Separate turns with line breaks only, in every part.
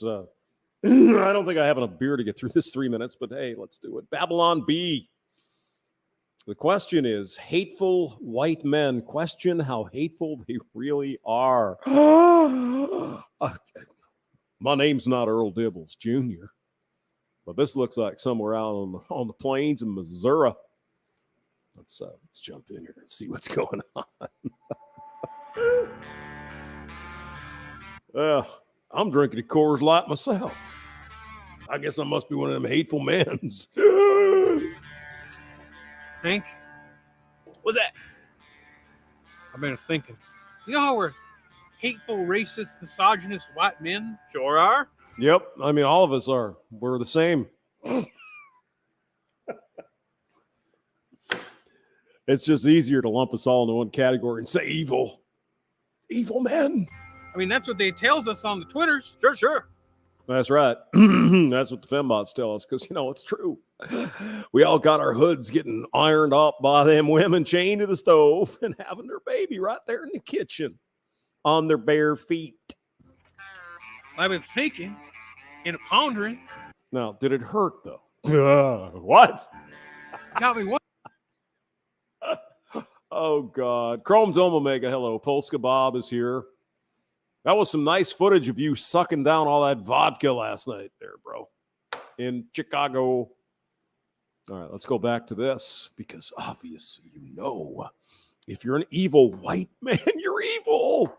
I don't think I have enough beer to get through this 3 minutes, but hey, let's do it. Babylon B. The question is, hateful white men question how hateful they really are. My name's not Earl Dibbles Jr., but this looks like somewhere out on the plains in Missouri. Let's jump in here and see what's going on. I'm drinking a Coors Light myself. I guess I must be one of them hateful men's.
Think? What's that? I've been thinking. You know how we're hateful, racist, misogynist white men?
Sure are.
Yep. I mean, all of us are. We're the same. It's just easier to lump us all into one category and say evil. Evil men.
I mean, that's what they tells us on the Twitters.
Sure.
That's right. That's what the fembots tell us, because, it's true. We all got our hoods getting ironed up by them women chained to the stove and having their baby right there in the kitchen on their bare feet.
I've been thinking and pondering.
Now, did it hurt, though? What?
Got me what?
Oh, God. Chrome's Omega, hello. Polska Bob is here. That was some nice footage of you sucking down all that vodka last night there, bro, in Chicago. All right, let's go back to this, because obviously, if you're an evil white man, you're evil.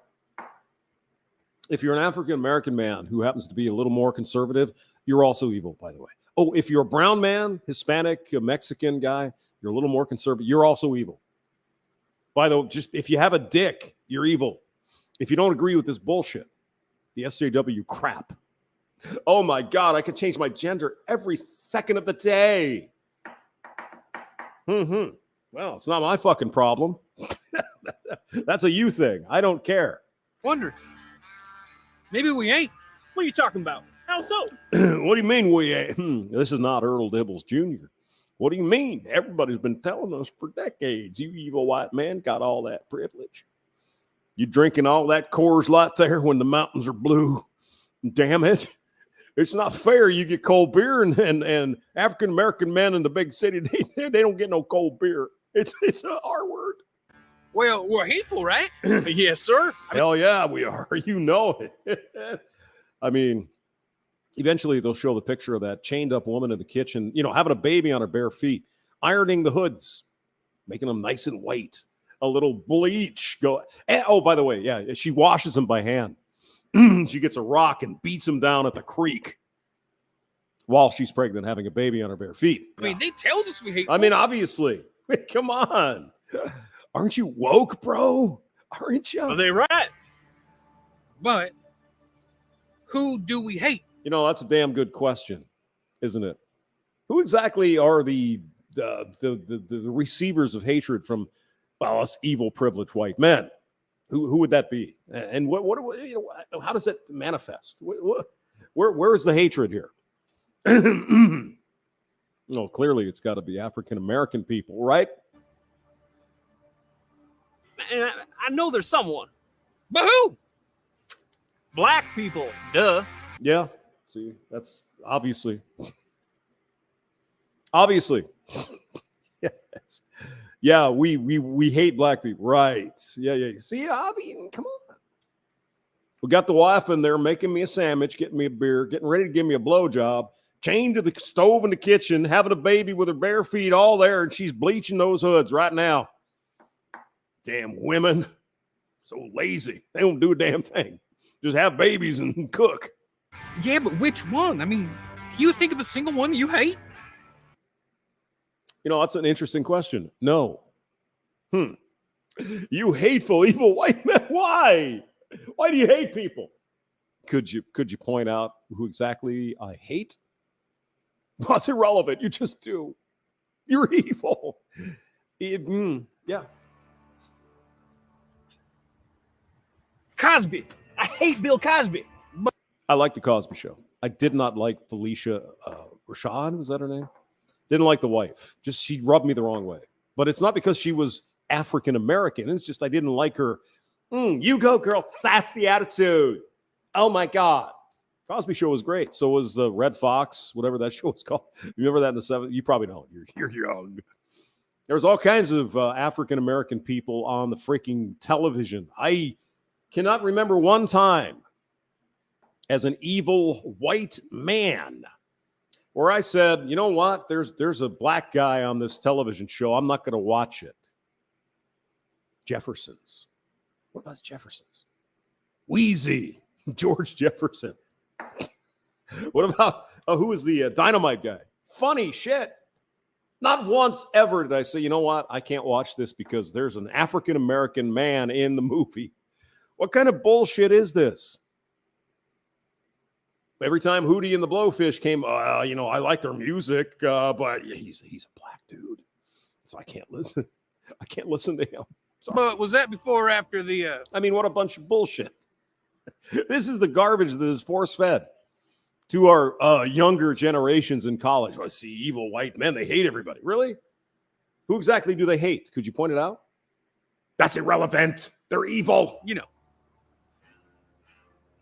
If you're an African-American man who happens to be a little more conservative, you're also evil, by the way. Oh, if you're a brown man, Hispanic, Mexican guy, you're a little more conservative, you're also evil. By the way, just if you have a dick, you're evil. If you don't agree with this bullshit, the SJW crap. Oh my God, I can change my gender every second of the day. Well, it's not my fucking problem. That's a you thing. I don't care.
Wonder. Maybe we ain't.
What are you talking about? How so?
What do you mean we ain't? This is not Earl Dibbles Jr. What do you mean? Everybody's been telling us for decades, you evil white man got all that privilege. You drinking all that Coors Light there when the mountains are blue. Damn it. It's not fair. You get cold beer and African-American men in the big city, they don't get no cold beer. It's an R word.
Well, we're hateful, right?
Yes, sir.
Hell yeah, we are. You know it. I mean, eventually they'll show the picture of that chained up woman in the kitchen, having a baby on her bare feet, ironing the hoods, making them nice and white. A little bleach. Oh, by the way, yeah, she washes them by hand. She gets a rock and beats him down at the creek while she's pregnant, having a baby on her bare feet.
I mean, they tell us we hate.
I mean, obviously. Come on. Aren't you woke, bro? Aren't you?
Are they right?
But who do we hate?
That's a damn good question, isn't it? Who exactly are the receivers of hatred from, well, us evil, privileged white men? Who would that be? And what how does that manifest? Where is the hatred here? No, clearly it's got to be African-American people, right?
And I know there's someone.
But who?
Black people. Duh.
Yeah. See, that's obviously. Obviously. Yes. Yeah, we hate black people. Right. Yeah. See, I mean, come on. We got the wife in there making me a sandwich, getting me a beer, getting ready to give me a blowjob, chained to the stove in the kitchen, having a baby with her bare feet all there, and she's bleaching those hoods right now. Damn women. So lazy. They don't do a damn thing. Just have babies and cook.
Yeah, but which one? I mean, can you think of a single one you hate?
That's an interesting question. No. You hateful, evil white man. Why? Why do you hate people? Could you point out who exactly I hate? Well, it's irrelevant. You just do. You're evil. Yeah.
Cosby. I hate Bill Cosby.
I like the Cosby Show. I did not like Felicia Rashad. Was that her name? Didn't like the wife. Just she rubbed me the wrong way. But it's not because she was African American. It's just I didn't like her. You go, girl. Sassy attitude. Oh my God. Cosby Show was great. So was the Red Fox, whatever that show was called. You remember that in the 70s? You probably don't. You're young. There was all kinds of African-American people on the freaking television. I cannot remember one time as an evil white man where I said, you know what? There's a black guy on this television show. I'm not going to watch it. Jeffersons. What about Jeffersons? Wheezy. George Jefferson. What about, who was the dynamite guy? Funny shit. Not once ever did I say, you know what? I can't watch this because there's an African-American man in the movie. What kind of bullshit is this? Every time Hootie and the Blowfish came, I like their music, but he's a black dude. So I can't listen. I can't listen to him. Sorry.
But was that before or after the...
I mean, what a bunch of bullshit. This is the garbage that is force-fed to our younger generations in college. I see evil white men. They hate everybody. Really? Who exactly do they hate? Could you point it out? That's irrelevant. They're evil.
You know.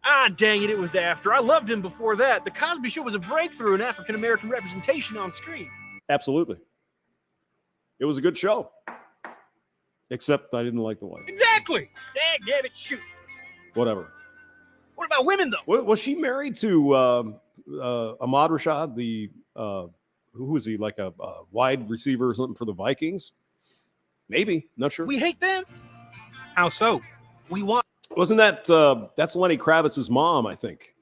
Ah, dang it, it was after. I loved him before that. The Cosby Show was a breakthrough in African-American representation on screen.
Absolutely. It was a good show. Except I didn't like the wife.
Exactly.
Daggett, shoot.
Whatever.
What about women, though?
Was she married to Ahmad Rashad, who was he, like a wide receiver or something for the Vikings? Maybe. Not sure.
We hate them.
How so?
We want...
Wasn't that, that's Lenny Kravitz's mom, I think.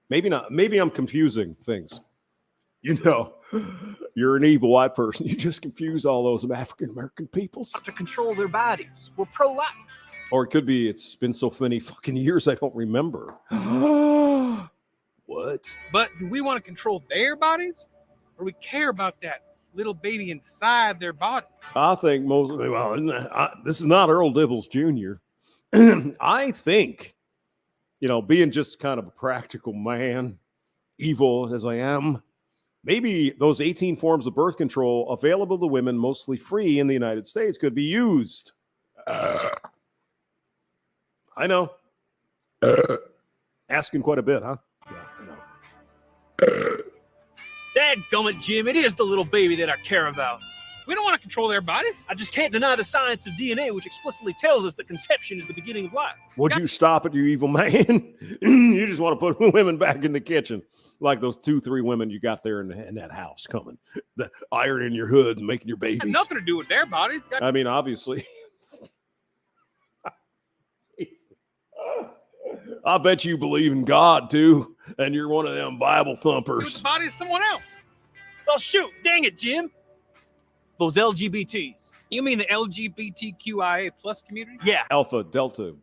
Maybe not. Maybe I'm confusing things. You know, you're an evil white person. You just confuse all those African-American peoples.
to control their bodies. We're pro-life.
Or it could be it's been so many fucking years I don't remember. What?
But do we want to control their bodies? Or we care about that little baby inside their body?
I think this is not Earl Dibbles Jr. I think, being just kind of a practical man, evil as I am, maybe those 18 forms of birth control available to women, mostly free in the United States, could be used. I know. Asking quite a bit, huh? Yeah, I know.
Dadgummit, Jim, it is the little baby that I care about.
We don't want to control their bodies.
I just can't deny the science of DNA, which explicitly tells us that conception is the beginning of life.
Would you stop it, you evil man? You just want to put women back in the kitchen, like those 2-3 women you got there in that house coming, the ironing your hoods, making your babies.
Had nothing to do with their bodies.
I mean, obviously. I bet you believe in God too, and you're one of them Bible thumpers.
The body of someone else.
Well, shoot, dang it, Jim. Those LGBTs.
You mean the LGBTQIA plus community?
Yeah.
Alpha, Delta,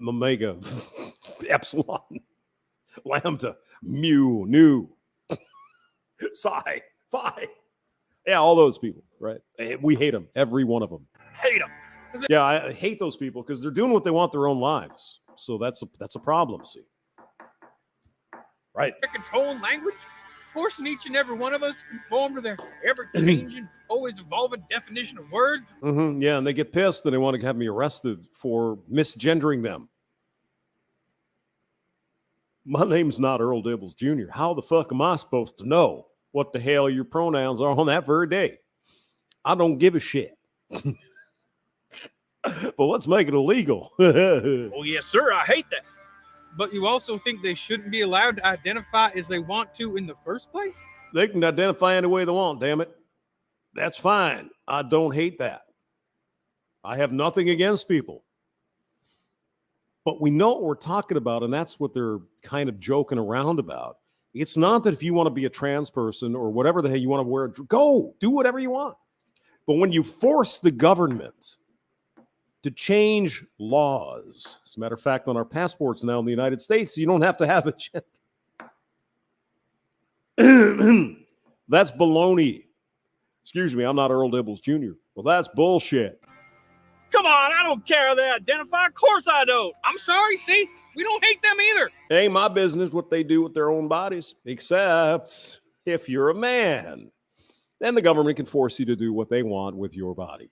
Omega, Epsilon, Lambda, Mu, Nu, Psi, Phi. Yeah, all those people, right? We hate them, every one of them.
Hate them.
Yeah, I hate those people because they're doing what they want their own lives. So that's a problem, see. Right.
They're controlling language, forcing each and every one of us to conform to their ever-changing, always evolving definition of words.
Mm-hmm, yeah, and they get pissed and they want to have me arrested for misgendering them. My name's not Earl Dibbles Jr. How the fuck am I supposed to know what the hell your pronouns are on that very day? I don't give a shit. But let's make it illegal.
Oh, yes, sir. I hate that.
But you also think they shouldn't be allowed to identify as they want to in the first place?
They can identify any way they want, damn it. That's fine. I don't hate that. I have nothing against people. But we know what we're talking about, and that's what they're kind of joking around about. It's not that if you want to be a trans person or whatever the hell you want to wear, go, do whatever you want. But when you force the government to change laws, as a matter of fact, on our passports now in the United States, you don't have to have a gender. That's baloney. Excuse me, I'm not Earl Dibbles Jr. Well, that's bullshit.
Come on, I don't care how they identify. Of course I don't.
I'm sorry, see? We don't hate them either.
It ain't my business what they do with their own bodies, except if you're a man. Then the government can force you to do what they want with your body.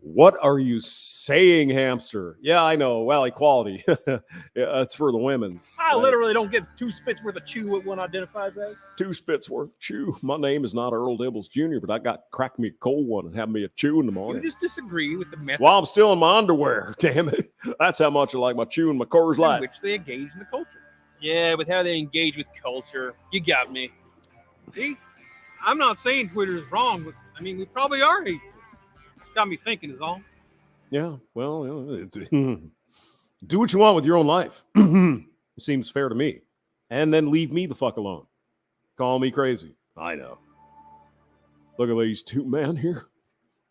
What are you saying, Hamster? Yeah, I know. Well, equality. Yeah, it's for the women's.
I
right?
literally don't give 2 spits worth of chew what one identifies as.
2 spits worth of chew. My name is not Earl Dibbles Jr., but I got crack me a cold one and have me a chew in the
You
morning.
just disagree with the method
While I'm still in my underwear, damn it. That's how much I like my chew and my Coors
in
Light.
which they engage in the culture.
Yeah, with how they engage with culture. You got me.
See, I'm not saying Twitter is wrong, but I mean, we probably are hateful. It's got me thinking is all.
Yeah, well, do what you want with your own life. Seems fair to me. And then leave me the fuck alone. Call me crazy. I know. Look at these 2 men here.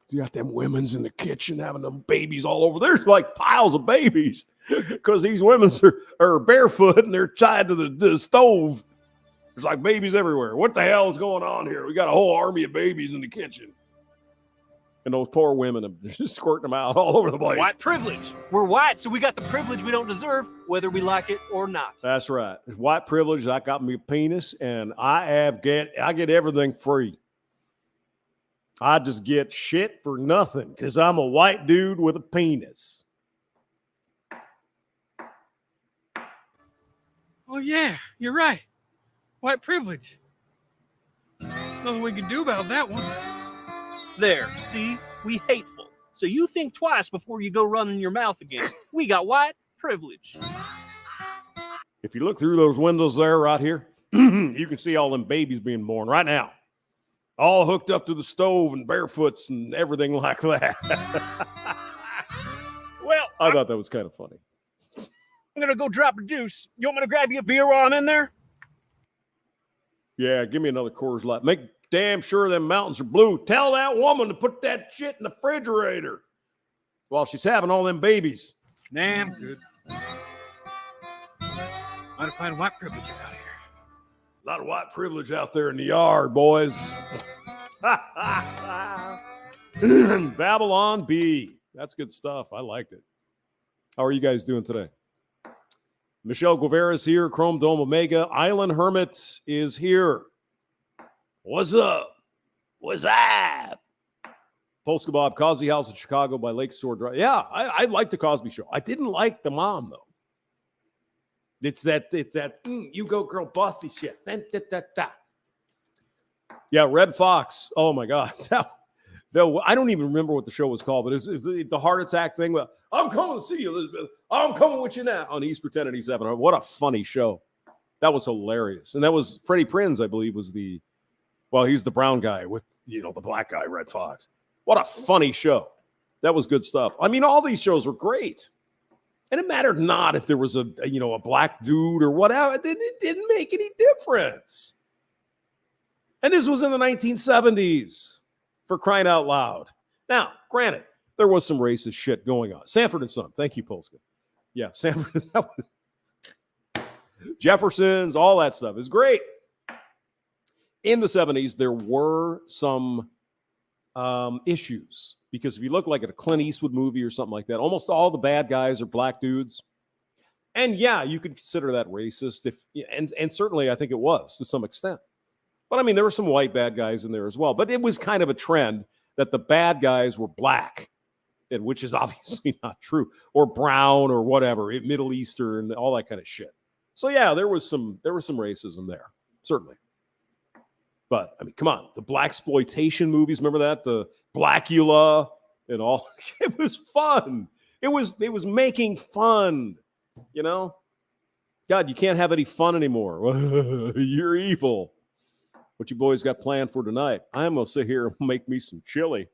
You got them women's in the kitchen having them babies all over. There's like piles of babies because these women's are barefoot and they're tied to the stove. There's like babies everywhere. What the hell is going on here? We got a whole army of babies in the kitchen. And those poor women are just squirting them out all over the place.
White privilege. We're white, so we got the privilege we don't deserve, whether we like it or not.
That's right. It's white privilege. I got me a penis, and I get everything free. I just get shit for nothing because I'm a white dude with a penis.
Oh yeah, you're right. White privilege. Nothing we can do about that one.
There, see? We hateful. So you think twice before you go running your mouth again. We got white privilege.
If you look through those windows there right here, you can see all them babies being born right now. All hooked up to the stove and barefoots and everything like that.
Well,
I thought that was kind of funny.
I'm going to go drop a deuce. You want me to grab you a beer while I'm in there?
Yeah, give me another Coors Light. Make damn sure them mountains are blue. Tell that woman to put that shit in the refrigerator while she's having all them babies.
Nah, I'm good. Might have find white privilege out here.
A lot of white privilege out there in the yard, boys. Babylon B. That's good stuff. I liked it. How are you guys doing today? Michelle Guevara's here. Chrome Dome Omega. Island Hermit is here. What's up? What's up? Polska Bob, Cosby House in Chicago by Lake Shore Drive. Yeah, I like the Cosby Show. I didn't like the mom, though. It's that you go girl bossy shit. Yeah, Red Fox. Oh my God. I don't even remember what the show was called, but it was the heart attack thing. I'm coming to see you, Elizabeth. I'm coming with you now on East Pretend 87. What a funny show. That was hilarious. And that was Freddie Prinze, I believe, was he's the brown guy with, the black guy, Red Fox. What a funny show. That was good stuff. I mean, all these shows were great. And it mattered not if there was a black dude or whatever. It didn't make any difference. And this was in the 1970s, for crying out loud. Now, granted, there was some racist shit going on. Sanford and Son. Thank you, Polska. Yeah, Sanford. That was Jefferson's, all that stuff is great. In the 70s, there were some issues. Because if you look like at a Clint Eastwood movie or something like that, almost all the bad guys are black dudes. And yeah, you could consider that racist. And certainly I think it was to some extent. But I mean, there were some white bad guys in there as well. But it was kind of a trend that the bad guys were black, which is obviously not true, or brown or whatever, Middle Eastern, all that kind of shit. So yeah, there was some racism there, certainly. But I mean, come on, the blaxploitation movies, remember that? The Blackula and all. It was fun. It was making fun, God, you can't have any fun anymore. You're evil. What you boys got planned for tonight? I'm going to sit here and make me some chili.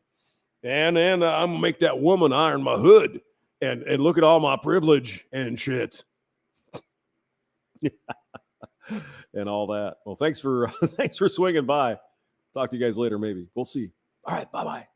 And then I'm going to make that woman iron my hood and look at all my privilege and shit. And all that. Well, thanks for swinging by. Talk to you guys later, maybe. We'll see. All right, bye-bye.